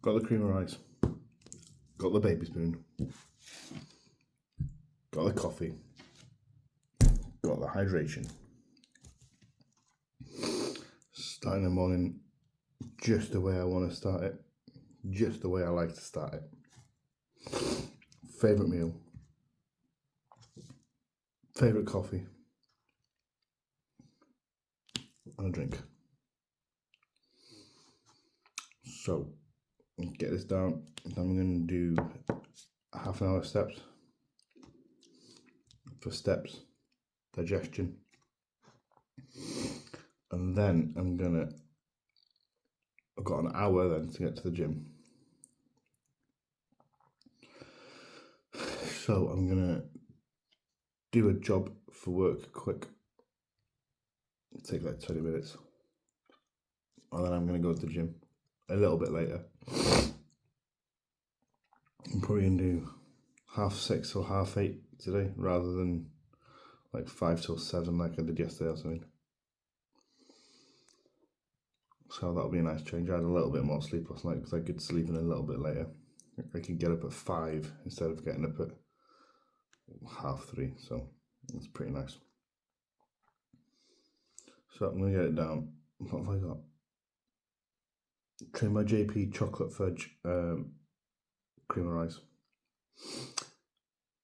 got the cream of rice, got the baby spoon, got the coffee, got the hydration. Starting the morning just the way I want to start it, just the way I like to start it. Favourite meal, favourite coffee, and a drink. So, get this down, then I'm going to do half an hour steps for steps, digestion, and then I've got an hour then to get to the gym. So I'm gonna do a job for work quick, take like 20 minutes, and then I'm gonna go to the gym a little bit later. I'm probably gonna do 6:30 or 8:30 today, rather than like 5 till 7 like I did yesterday or something. So that'll be a nice change. I had a little bit more sleep last night because I could sleep in a little bit later. I could get up at 5 instead of getting up at 3:30, so that's pretty nice. So I'm going to get it down. What have I got? Train by JP chocolate fudge cream of rice,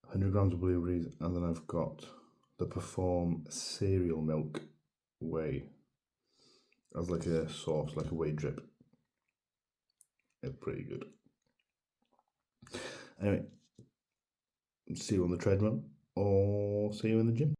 100 grams of blueberries, and then I've got the Perform cereal milk whey as like a sauce, like a whey drip. It's pretty good. Anyway, see you on the treadmill or see you in the gym.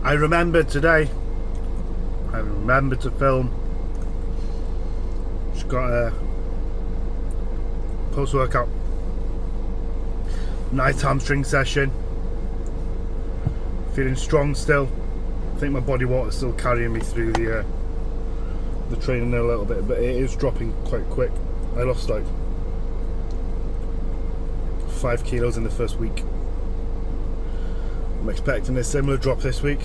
I remembered today. I remembered to film. Just got a post-workout nice hamstring session. Feeling strong still. I think my body water's still carrying me through the training a little bit, but it is dropping quite quick. I lost like 5 kilos in the first week. I'm expecting a similar drop this week.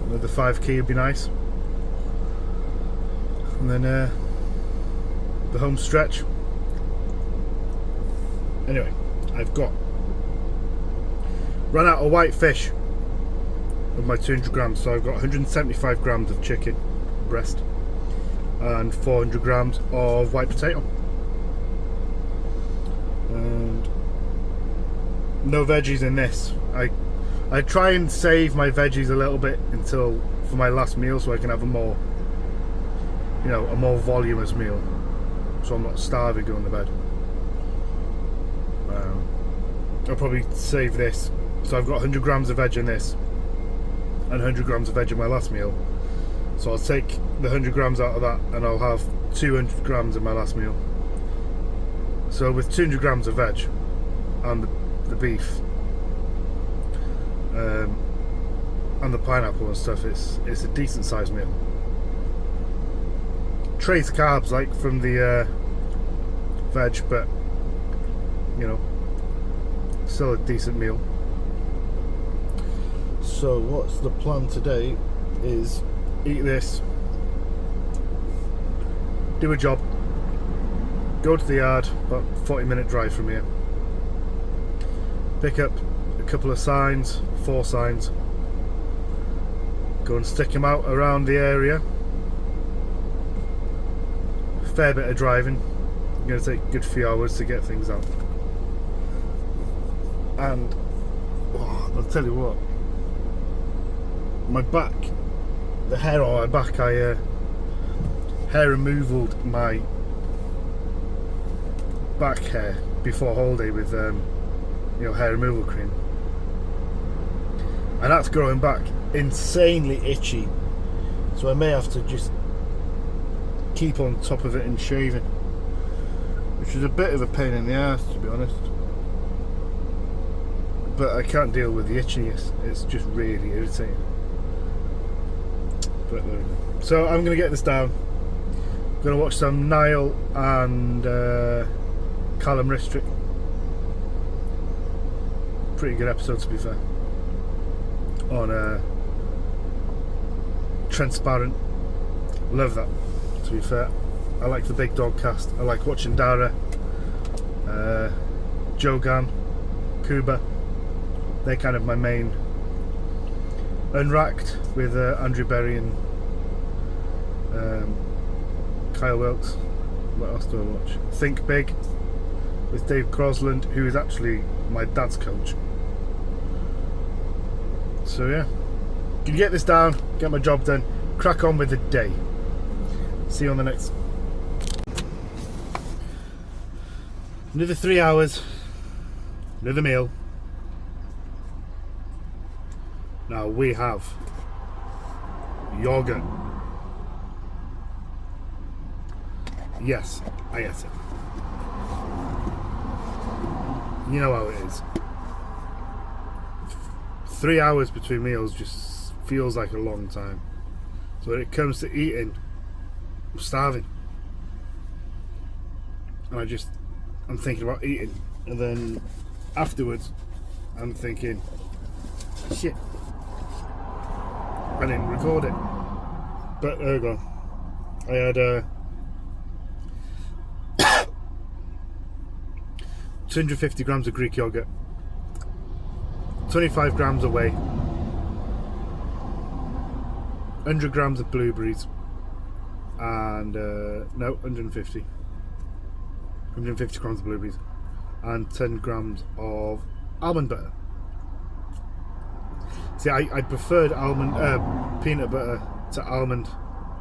Another 5k would be nice. And then the home stretch. Anyway, I've run out of white fish of my 200 grams, so I've got 175 grams of chicken breast and 400 grams of white potato. And no veggies in this. I try and save my veggies a little bit for my last meal, so I can have a more voluminous meal, so I'm not starving going to bed. I'll probably save this, so I've got 100 grams of veg in this and 100 grams of veg in my last meal, so I'll take the 100 grams out of that and I'll have 200 grams in my last meal. So with 200 grams of veg and the beef and the pineapple and stuff, it's a decent sized meal. Trace carbs like from the veg, but still a decent meal. So what's the plan today is eat this, do a job, go to the yard, about 40-minute drive from here, pick up a couple of signs, 4 signs, go and stick them out around the area. Fair bit of driving, going to take a good few hours to get things out. And I'll tell you what, my back, the hair on my back, I hair removaled my back hair before holiday with hair removal cream, and that's growing back insanely itchy, so I may have to just keep on top of it and shaving, which is a bit of a pain in the ass, to be honest, but I can't deal with the itchiness. It's just really irritating. But so I'm going to get this down. I'm going to watch some Niall and Callum Ristrick. Pretty good episode, to be fair, on Transparent. Love that, to be fair. I like the Big Dog cast. I like watching Dara, Jogan, Kuba. They're kind of my main. Unracked with Andrew Berry and Kyle Wilkes. What else do I watch? Think Big with Dave Crosland, who is actually my dad's coach. So yeah, can get this down, get my job done, crack on with the day. See you on the next. Another 3 hours, another meal. Now we have yogurt. Yes, I ate it. You know how it is. 3 hours between meals just feels like a long time. So when it comes to eating, I'm starving. And I'm thinking about eating. And then afterwards, I'm thinking, shit, I didn't record it. But there we go. I had 250 grams of Greek yogurt, 25 grams of whey, 100 grams of blueberries, and 150 grams of blueberries, and 10 grams of almond butter. See, I preferred peanut butter to almond,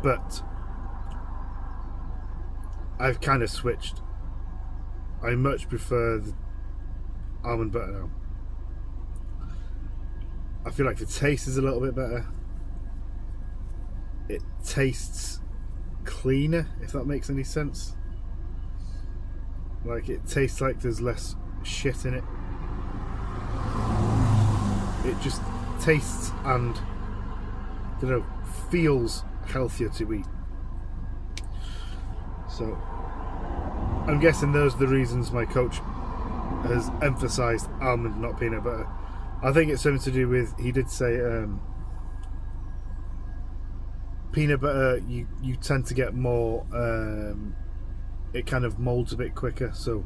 but I've kind of switched. I much prefer the almond butter now. I feel like the taste is a little bit better. It tastes cleaner, if that makes any sense. Like, it tastes like there's less shit in it. It just tastes and, you know, feels healthier to eat. So I'm guessing those are the reasons my coach has emphasised almond, not peanut butter. I think it's something to do with, he did say peanut butter, you tend to get more, it kind of molds a bit quicker, so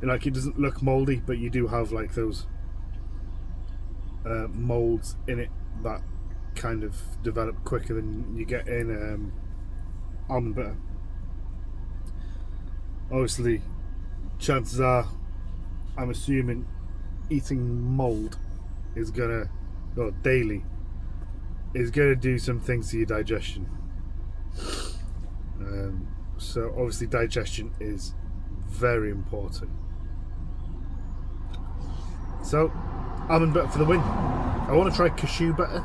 like it doesn't look mouldy, but you do have like those molds in it that kind of develop quicker than you get in almond butter. Obviously, chances are, I'm assuming eating mold is gonna, or daily, is gonna do some things to your digestion. So obviously digestion is very important. So, almond butter for the win. I want to try cashew butter.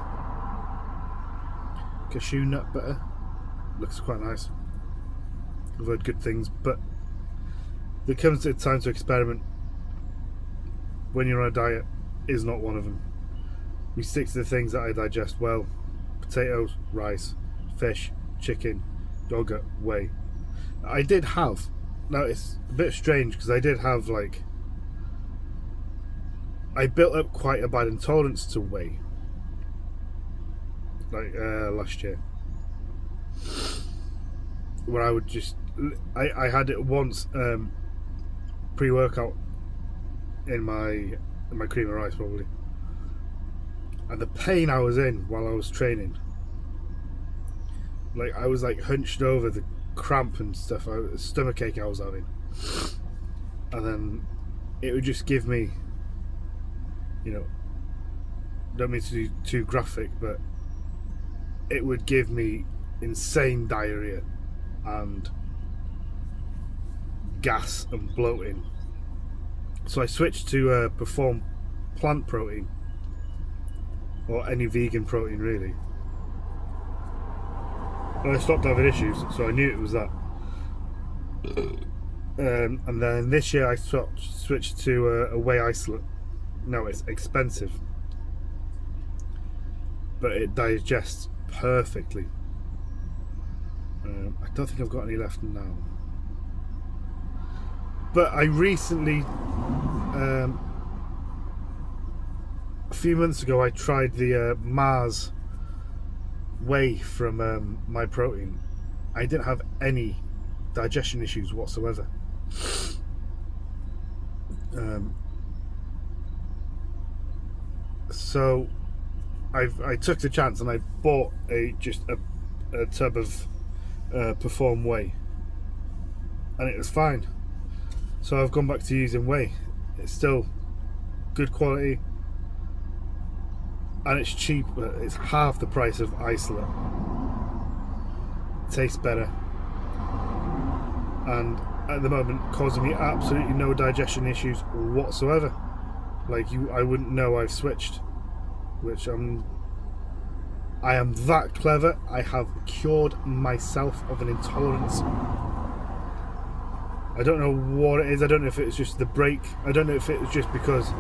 Cashew nut butter. Looks quite nice. I've heard good things, but there comes a time to experiment. When you're on a diet, is not one of them. We stick to the things that I digest well. Potatoes, rice, fish, chicken, yogurt, whey. I did have, now it's a bit strange because I did have like, I built up quite a bad intolerance to whey, like last year, where I would just, I had it once pre-workout in my cream of rice probably, and the pain I was in while I was training, like I was like hunched over, the cramp and stuff, stomach ache I was having, and then it would just give me, you know, don't mean to be too graphic, but it would give me insane diarrhea and gas and bloating. So I switched to Perform plant protein, or any vegan protein really. And I stopped having issues, so I knew it was that. And then this year I switched to a whey isolate. Now it's expensive, but it digests perfectly. I don't think I've got any left now. But I recently, a few months ago, I tried the Mars whey from My Protein. I didn't have any digestion issues whatsoever. So I took the chance and I bought a tub of Perform whey, and it was fine. So I've gone back to using whey. It's still good quality, and it's cheap. It's half the price of isolate. Tastes better, and at the moment causing me absolutely no digestion issues whatsoever. Like I wouldn't know I've switched, which I am that clever. I have cured myself of an intolerance. I don't know what it is. I don't know if it's just the break. I don't know if it was just because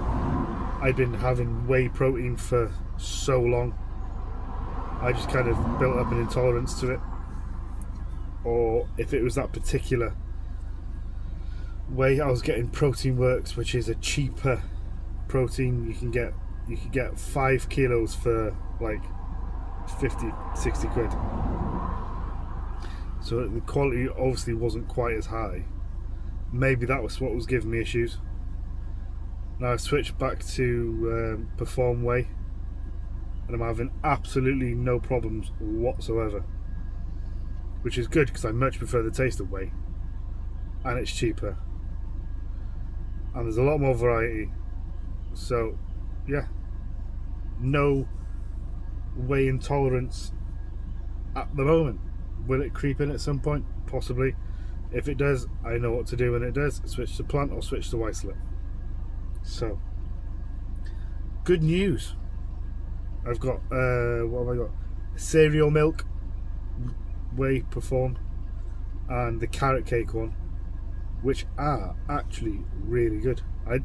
I've been having whey protein for so long. I just kind of built up an intolerance to it. Or if it was that particular whey I was getting, Protein Works, which is a cheaper protein. You can get 5 kilos for like 50, 60 quid. So the quality obviously wasn't quite as high. Maybe that was what was giving me issues. Now I've switched back to Perform whey, and I'm having absolutely no problems whatsoever, which is good because I much prefer the taste of whey, and it's cheaper, and there's a lot more variety. So yeah, no whey intolerance at the moment. Will it creep in at some point? Possibly. If it does, I know what to do when it does. Switch to plant or switch to isolate. So, good news. I've got what have I got? Cereal milk whey perform, and the carrot cake one, which are actually really good. I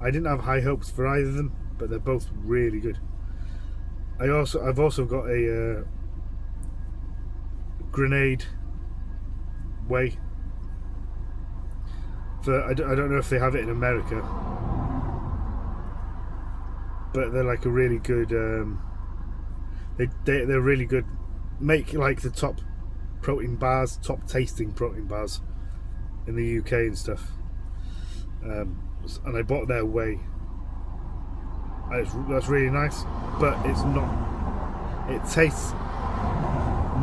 didn't have high hopes for either of them, but they're both really good. I've also got a grenade whey. I don't know if they have it in America, but they're like a really good. They're really good. Make like the top protein bars, top tasting protein bars in the UK and stuff. And I bought their whey. That's really nice, but it's not. It tastes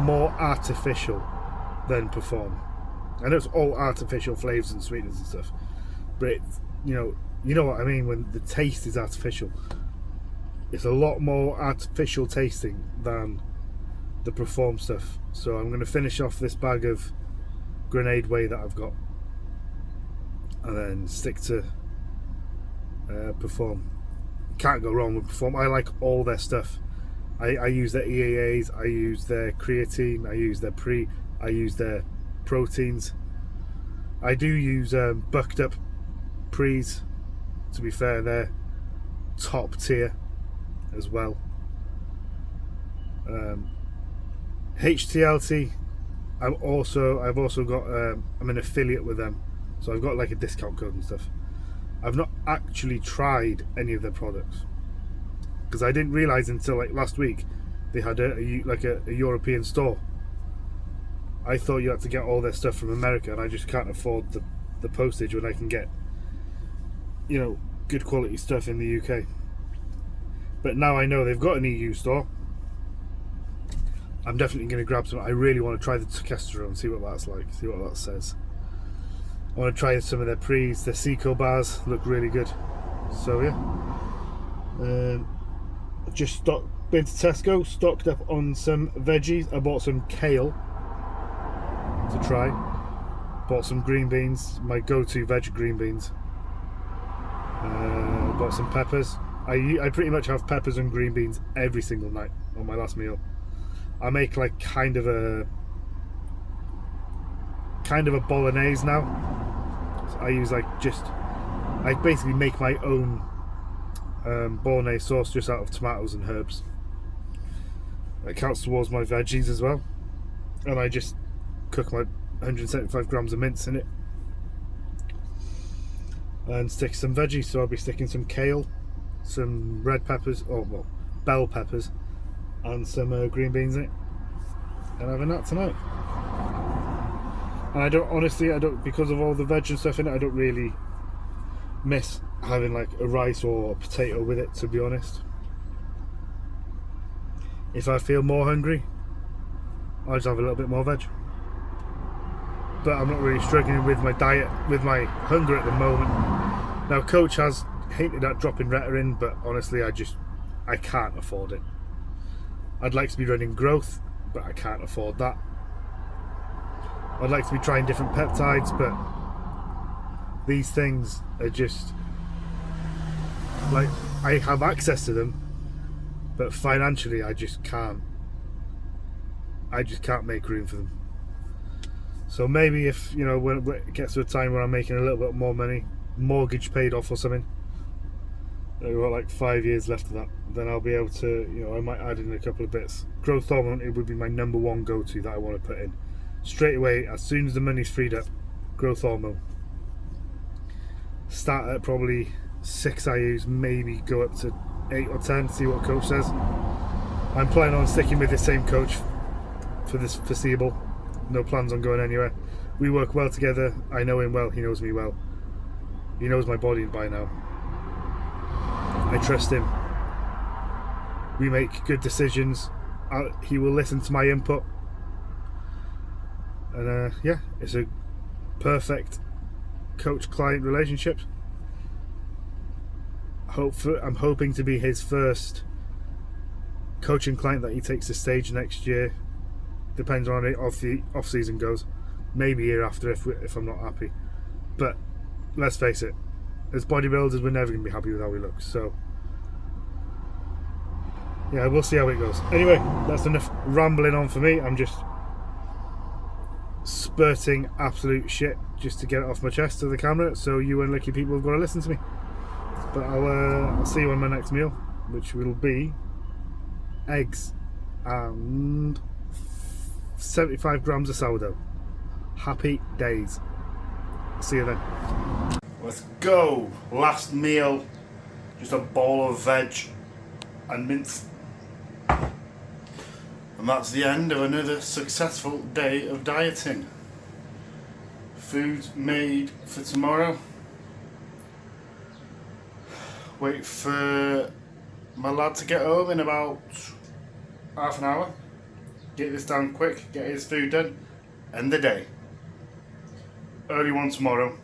more artificial than Perform. I know it's all artificial flavors and sweeteners and stuff, but it's, you know what I mean when the taste is artificial. It's a lot more artificial tasting than the Perform stuff. So I'm going to finish off this bag of grenade whey that I've got, and then stick to Perform. Can't go wrong with Perform. I like all their stuff. I use their EAAs, I use their creatine, I use their I use their proteins. I do use bucked up pre's. To be fair, they're top tier as well. HTLT, I've also got I'm an affiliate with them, so I've got like a discount code and stuff. I've not actually tried any of their products because I didn't realize until like last week they had a European store. I thought you had to get all their stuff from America, and I just can't afford the postage when I can get, good quality stuff in the UK. But now I know they've got an EU store, I'm definitely going to grab some. I really want to try the testosterone, see what that's like, see what that says. I want to try some of their pre's. Their Seco bars look really good. So yeah, just been to Tesco, stocked up on some veggies. I bought some kale to try. Bought some green beans, my go-to veg green beans. Bought some peppers. I pretty much have peppers and green beans every single night on my last meal. I make like kind of a bolognese now. So I use I basically make my own bolognese sauce just out of tomatoes and herbs. It counts towards my veggies as well, and I just cook my 175 grams of mince in it and stick some veggies. So I'll be sticking some kale, some red peppers, bell peppers, and some green beans in it, and having that tonight. And I don't because of all the veg and stuff in it, I don't really miss having like a rice or a potato with it, to be honest. If I feel more hungry, I'll just have a little bit more veg. But I'm not really struggling with my diet, with my hunger at the moment. Now, Coach has hinted at dropping Retta in, but honestly, I can't afford it. I'd like to be running growth, but I can't afford that. I'd like to be trying different peptides, but these things are just like, I have access to them, but financially I just can't make room for them. So maybe if when it gets to a time where I'm making a little bit more money, mortgage paid off or something, I've got like 5 years left of that, then I'll be able to, I might add in a couple of bits. Growth hormone, it would be my number one go-to that I want to put in straight away as soon as the money's freed up. Growth hormone, start at probably 6 IUs, maybe go up to 8 or 10, see what Coach says. I'm planning on sticking with the same coach for this foreseeable. No plans on going anywhere. We work well together. I know him well, he knows me well. He knows my body by now. I trust him. We make good decisions. He will listen to my input. And yeah, it's a perfect coach-client relationship. I'm hoping to be his first coaching client that he takes the stage next year. Depends on how the off-season goes. Maybe year after if I'm not happy. But let's face it, as bodybuilders, we're never going to be happy with how we look. So yeah, we'll see how it goes. Anyway, that's enough rambling on for me. I'm just spurting absolute shit just to get it off my chest to the camera, so you unlucky people have got to listen to me. But I'll see you on my next meal, which will be eggs and 75 grams of sourdough. Happy days. See you then. Let's go. Last meal, just a bowl of veg and mince. And that's the end of another successful day of dieting. Food made for tomorrow. Wait for my lad to get home in about half an hour. Get this done quick, get his food done. End the day. Early one tomorrow.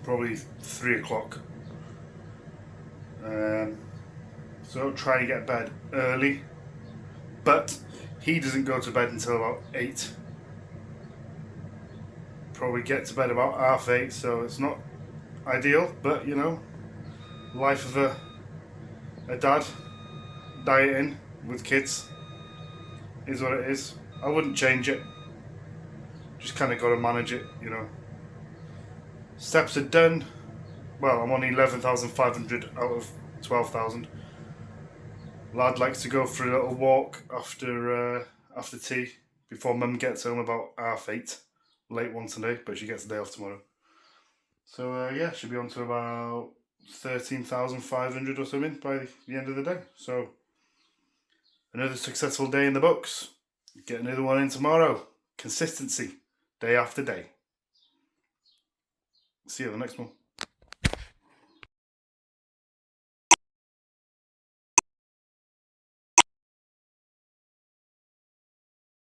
Probably 3 o'clock. So try to get bed early. But he doesn't go to bed until about 8. Probably get to bed about 8:30, so it's not ideal, but you know, life of a dad dieting with kids is what it is. I wouldn't change it. Just kind of got to manage it, you know. Steps are done. Well, I'm on 11,500 out of 12,000. Lad likes to go for a little walk after tea before Mum gets home about 8:30. Late one today, but she gets the day off tomorrow. So yeah, should be on to about 13,500 or something by the end of the day. So another successful day in the books. Get another one in tomorrow. Consistency, day after day. See you at the next one.